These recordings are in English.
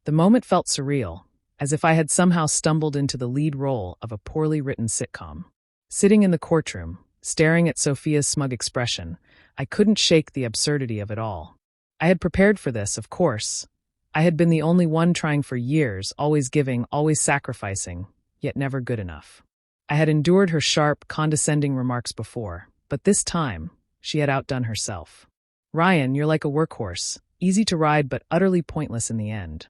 The moment felt surreal, as if I had somehow stumbled into the lead role of a poorly written sitcom. Sitting in the courtroom, staring at Sophia's smug expression, I couldn't shake the absurdity of it all. I had prepared for this, of course. I had been the only one trying for years, always giving, always sacrificing, yet never good enough. I had endured her sharp, condescending remarks before, but this time, she had outdone herself. "Ryan, you're like a workhorse, easy to ride but utterly pointless in the end."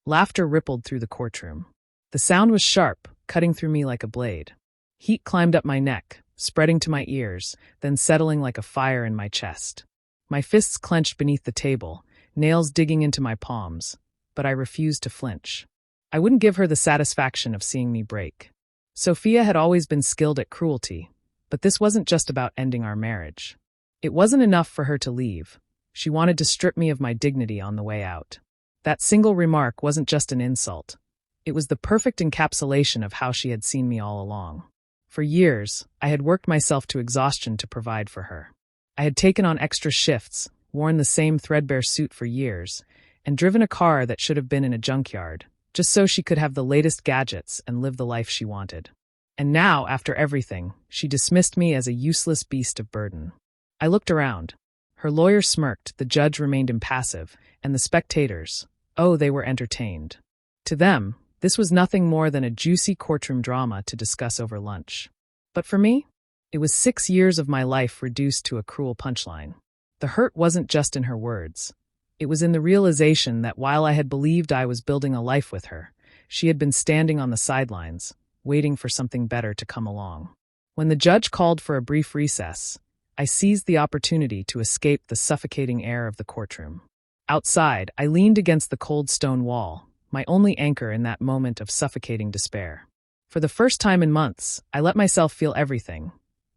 Laughter rippled through the courtroom. The sound was sharp, cutting through me like a blade. Heat climbed up my neck, spreading to my ears, then settling like a fire in my chest. My fists clenched beneath the table, nails digging into my palms, but I refused to flinch. I wouldn't give her the satisfaction of seeing me break. Sophia had always been skilled at cruelty, but this wasn't just about ending our marriage. It wasn't enough for her to leave. She wanted to strip me of my dignity on the way out. That single remark wasn't just an insult. It was the perfect encapsulation of how she had seen me all along. For years, I had worked myself to exhaustion to provide for her. I had taken on extra shifts, worn the same threadbare suit for years, and driven a car that should have been in a junkyard, just so she could have the latest gadgets and live the life she wanted. And now, after everything, she dismissed me as a useless beast of burden. I looked around. Her lawyer smirked, the judge remained impassive, and the spectators, oh, they were entertained. To them, this was nothing more than a juicy courtroom drama to discuss over lunch. But for me, it was 6 years of my life reduced to a cruel punchline. The hurt wasn't just in her words. It was in the realization that while I had believed I was building a life with her, she had been standing on the sidelines, waiting for something better to come along. When the judge called for a brief recess, I seized the opportunity to escape the suffocating air of the courtroom. Outside, I leaned against the cold stone wall, my only anchor in that moment of suffocating despair. For the first time in months, I let myself feel everything: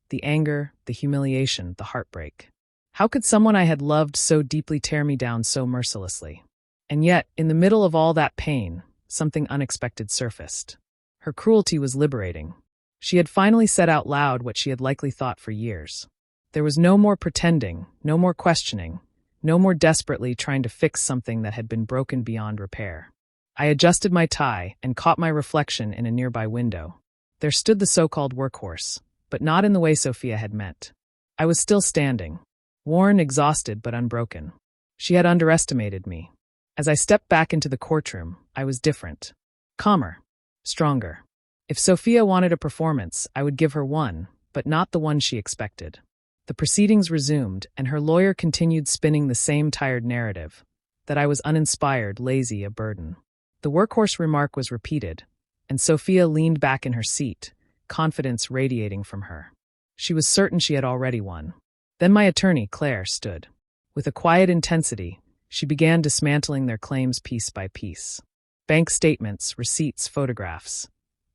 the anger, the humiliation, the heartbreak. How could someone I had loved so deeply tear me down so mercilessly? And yet, in the middle of all that pain, something unexpected surfaced. Her cruelty was liberating. She had finally said out loud what she had likely thought for years. There was no more pretending, no more questioning, no more desperately trying to fix something that had been broken beyond repair. I adjusted my tie and caught my reflection in a nearby window. There stood the so-called workhorse, but not in the way Sophia had meant. I was still standing, worn, exhausted, but unbroken. She had underestimated me. As I stepped back into the courtroom, I was different. Calmer. Stronger. If Sophia wanted a performance, I would give her one, but not the one she expected. The proceedings resumed, and her lawyer continued spinning the same tired narrative, that I was uninspired, lazy, a burden. The workhorse remark was repeated, and Sophia leaned back in her seat, confidence radiating from her. She was certain she had already won. Then my attorney, Claire, stood. With a quiet intensity, she began dismantling their claims piece by piece. Bank statements, receipts, photographs.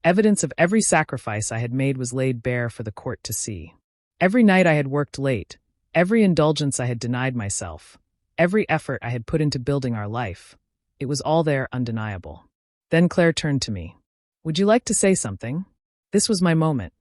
Evidence of every sacrifice I had made was laid bare for the court to see. Every night I had worked late, every indulgence I had denied myself, every effort I had put into building our life, it was all there, undeniable. Then Claire turned to me. "Would you like to say something?" This was my moment.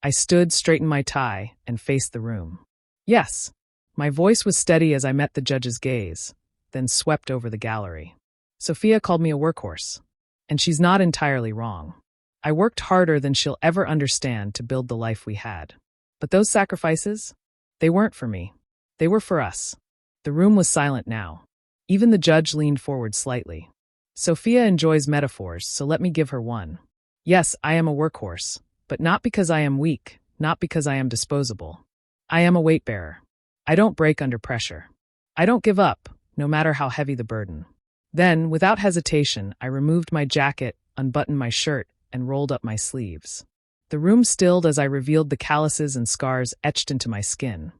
I stood, straightened my tie, and faced the room. "Yes." My voice was steady as I met the judge's gaze, then swept over the gallery. "Sophia called me a workhorse, and she's not entirely wrong. I worked harder than she'll ever understand to build the life we had. But those sacrifices? They weren't for me. They were for us." The room was silent now. Even the judge leaned forward slightly. "Sophia enjoys metaphors, so let me give her one. Yes, I am a workhorse, but not because I am weak, not because I am disposable. I am a weight-bearer. I don't break under pressure. I don't give up, no matter how heavy the burden." Then, without hesitation, I removed my jacket, unbuttoned my shirt, and rolled up my sleeves. The room stilled as I revealed the calluses and scars etched into my skin,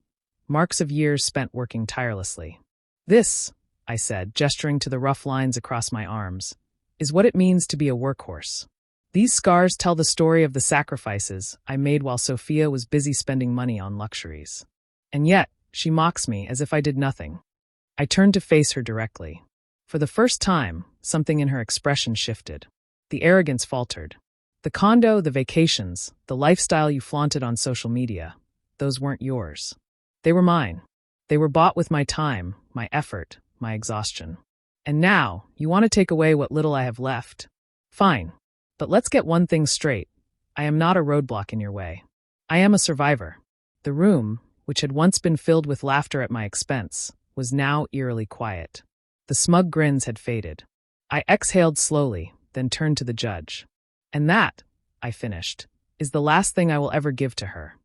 marks of years spent working tirelessly. "This," I said, gesturing to the rough lines across my arms, "is what it means to be a workhorse. These scars tell the story of the sacrifices I made while Sophia was busy spending money on luxuries. And yet, she mocks me as if I did nothing." I turned to face her directly. For the first time, something in her expression shifted. The arrogance faltered. "The condo, the vacations, the lifestyle you flaunted on social media, those weren't yours. They were mine. They were bought with my time, my effort, my exhaustion. And now, you want to take away what little I have left? Fine. But let's get one thing straight. I am not a roadblock in your way. I am a survivor. The room, which had once been filled with laughter at my expense, was now eerily quiet. The smug grins had faded. I exhaled slowly, then turned to the judge. And that, I finished, is the last thing I will ever give to her.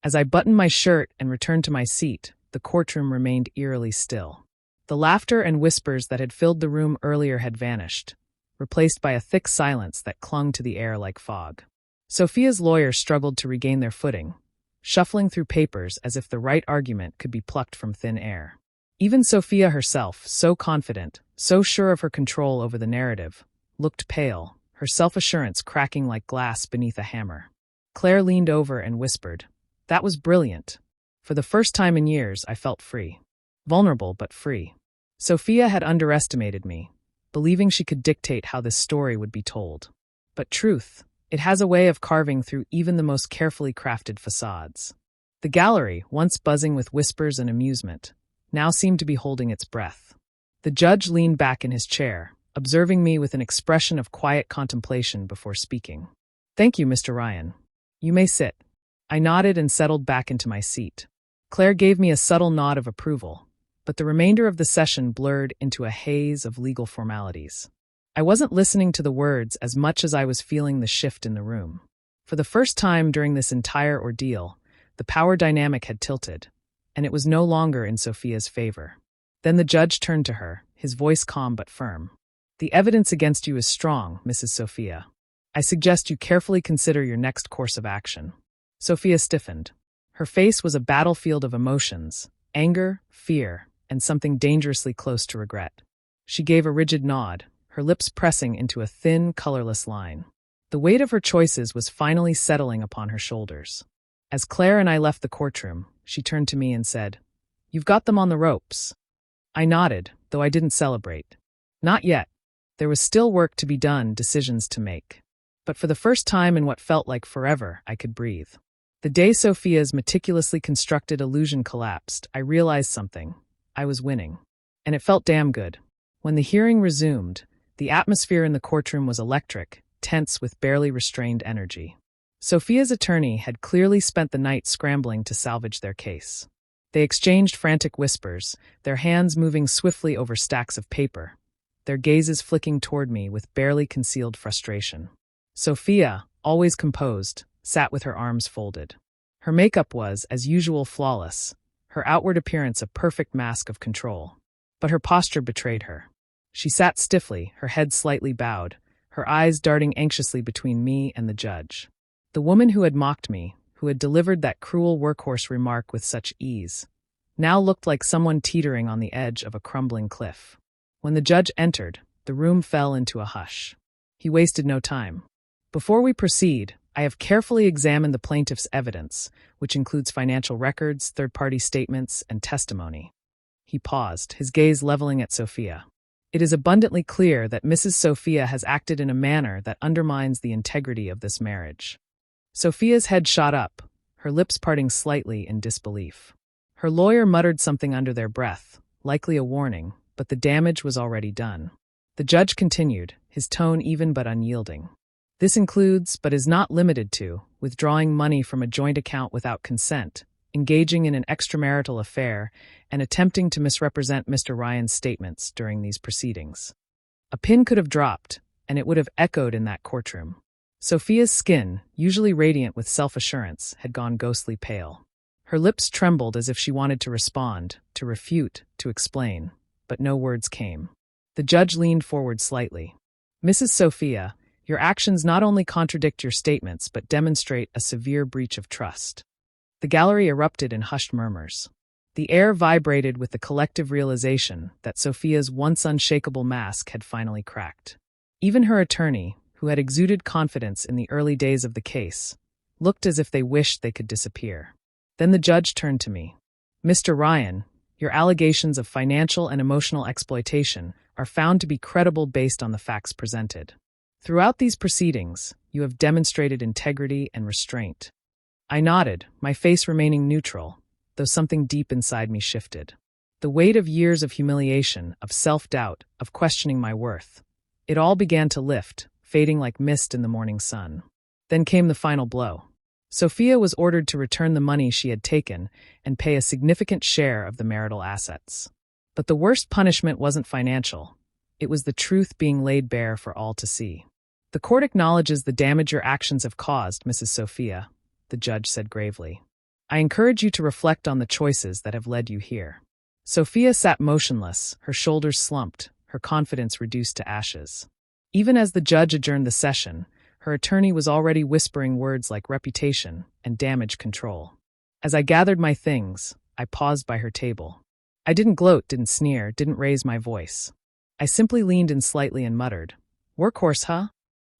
As I buttoned my shirt and returned to my seat, the courtroom remained eerily still. The laughter and whispers that had filled the room earlier had vanished, replaced by a thick silence that clung to the air like fog. Sophia's lawyers struggled to regain their footing, shuffling through papers as if the right argument could be plucked from thin air. Even Sophia herself, so confident, so sure of her control over the narrative, looked pale, her self-assurance cracking like glass beneath a hammer. Claire leaned over and whispered, "That was brilliant. For the first time in years, I felt free. Vulnerable, but free." Sophia had underestimated me, believing she could dictate how this story would be told. But truth, it has a way of carving through even the most carefully crafted facades. The gallery, once buzzing with whispers and amusement, now seemed to be holding its breath. The judge leaned back in his chair, observing me with an expression of quiet contemplation before speaking. "Thank you, Mr. Ryan. You may sit." I nodded and settled back into my seat. Claire gave me a subtle nod of approval, but the remainder of the session blurred into a haze of legal formalities. I wasn't listening to the words as much as I was feeling the shift in the room. For the first time during this entire ordeal, the power dynamic had tilted, and it was no longer in Sophia's favor. Then the judge turned to her, his voice calm but firm. "The evidence against you is strong, Mrs. Sophia. I suggest you carefully consider your next course of action." Sophia stiffened. Her face was a battlefield of emotions, anger, fear, and something dangerously close to regret. She gave a rigid nod, her lips pressing into a thin, colorless line. The weight of her choices was finally settling upon her shoulders. As Claire and I left the courtroom, she turned to me and said, "You've got them on the ropes." I nodded, though I didn't celebrate. Not yet. There was still work to be done, decisions to make. But for the first time in what felt like forever, I could breathe. The day Sophia's meticulously constructed illusion collapsed, I realized something. I was winning. And it felt damn good. When the hearing resumed, the atmosphere in the courtroom was electric, tense with barely restrained energy. Sophia's attorney had clearly spent the night scrambling to salvage their case. They exchanged frantic whispers, their hands moving swiftly over stacks of paper, their gazes flicking toward me with barely concealed frustration. Sophia, always composed, sat with her arms folded. Her makeup was, as usual, flawless, her outward appearance a perfect mask of control. But her posture betrayed her. She sat stiffly, her head slightly bowed, her eyes darting anxiously between me and the judge. The woman who had mocked me, who had delivered that cruel workhorse remark with such ease, now looked like someone teetering on the edge of a crumbling cliff. When the judge entered, the room fell into a hush. He wasted no time. "Before we proceed, I have carefully examined the plaintiff's evidence, which includes financial records, third-party statements, and testimony." He paused, his gaze leveling at Sophia. "It is abundantly clear that Mrs. Sophia has acted in a manner that undermines the integrity of this marriage." Sophia's head shot up, her lips parting slightly in disbelief. Her lawyer muttered something under their breath, likely a warning, but the damage was already done. The judge continued, his tone even but unyielding. "This includes, but is not limited to, withdrawing money from a joint account without consent, engaging in an extramarital affair, and attempting to misrepresent Mr. Ryan's statements during these proceedings." A pin could have dropped, and it would have echoed in that courtroom. Sophia's skin, usually radiant with self-assurance, had gone ghostly pale. Her lips trembled as if she wanted to respond, to refute, to explain, but no words came. The judge leaned forward slightly. "Mrs. Sophia, your actions not only contradict your statements but demonstrate a severe breach of trust." The gallery erupted in hushed murmurs. The air vibrated with the collective realization that Sophia's once unshakable mask had finally cracked. Even her attorney, who had exuded confidence in the early days of the case, looked as if they wished they could disappear. Then the judge turned to me. "Mr. Ryan, your allegations of financial and emotional exploitation are found to be credible based on the facts presented. Throughout these proceedings, you have demonstrated integrity and restraint." I nodded, my face remaining neutral, though something deep inside me shifted. The weight of years of humiliation, of self-doubt, of questioning my worth. It all began to lift, fading like mist in the morning sun. Then came the final blow. Sophia was ordered to return the money she had taken and pay a significant share of the marital assets. But the worst punishment wasn't financial. It was the truth being laid bare for all to see. "The court acknowledges the damage your actions have caused, Mrs. Sophia," the judge said gravely. "I encourage you to reflect on the choices that have led you here." Sophia sat motionless, her shoulders slumped, her confidence reduced to ashes. Even as the judge adjourned the session, her attorney was already whispering words like reputation and damage control. As I gathered my things, I paused by her table. I didn't gloat, didn't sneer, didn't raise my voice. I simply leaned in slightly and muttered, "Workhorse, huh?"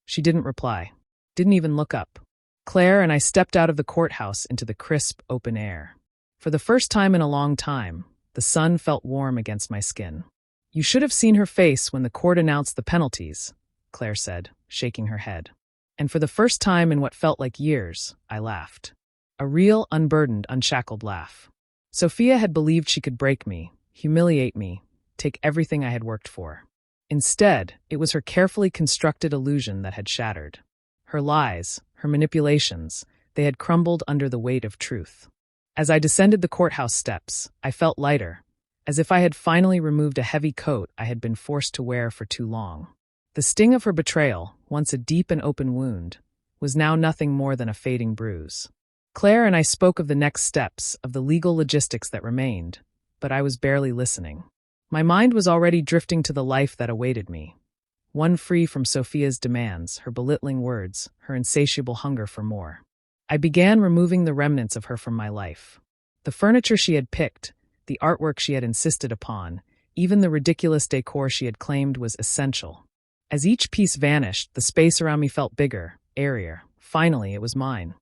She didn't reply, didn't even look up. Claire and I stepped out of the courthouse into the crisp, open air. For the first time in a long time, the sun felt warm against my skin. "You should have seen her face when the court announced the penalties," Claire said, shaking her head. And for the first time in what felt like years, I laughed. A real, unburdened, unshackled laugh. Sophia had believed she could break me, humiliate me, take everything I had worked for. Instead, it was her carefully constructed illusion that had shattered. Her lies, her manipulations, they had crumbled under the weight of truth. As I descended the courthouse steps, I felt lighter, as if I had finally removed a heavy coat I had been forced to wear for too long. The sting of her betrayal, once a deep and open wound, was now nothing more than a fading bruise. Claire and I spoke of the next steps, of the legal logistics that remained, but I was barely listening. My mind was already drifting to the life that awaited me. One free from Sophia's demands, her belittling words, her insatiable hunger for more. I began removing the remnants of her from my life. The furniture she had picked, the artwork she had insisted upon, even the ridiculous decor she had claimed was essential. As each piece vanished, the space around me felt bigger, airier. Finally, it was mine.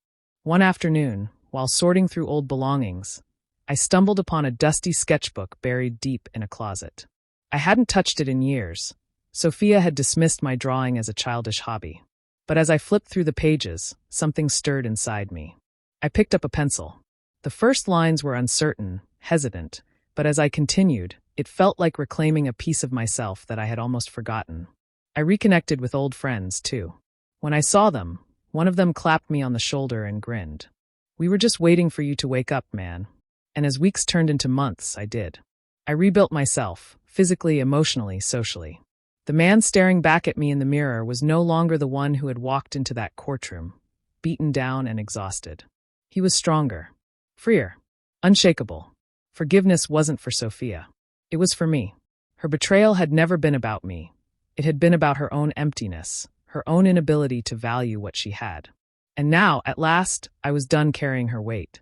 One afternoon, while sorting through old belongings, I stumbled upon a dusty sketchbook buried deep in a closet. I hadn't touched it in years. Sophia had dismissed my drawing as a childish hobby. But as I flipped through the pages, something stirred inside me. I picked up a pencil. The first lines were uncertain, hesitant, but as I continued, it felt like reclaiming a piece of myself that I had almost forgotten. I reconnected with old friends, too. When I saw them, one of them clapped me on the shoulder and grinned. "We were just waiting for you to wake up, man." And as weeks turned into months, I did. I rebuilt myself, physically, emotionally, socially. The man staring back at me in the mirror was no longer the one who had walked into that courtroom, beaten down and exhausted. He was stronger, freer, unshakable. Forgiveness wasn't for Sophia. It was for me. Her betrayal had never been about me. It had been about her own emptiness, her own inability to value what she had. And now, at last, I was done carrying her weight.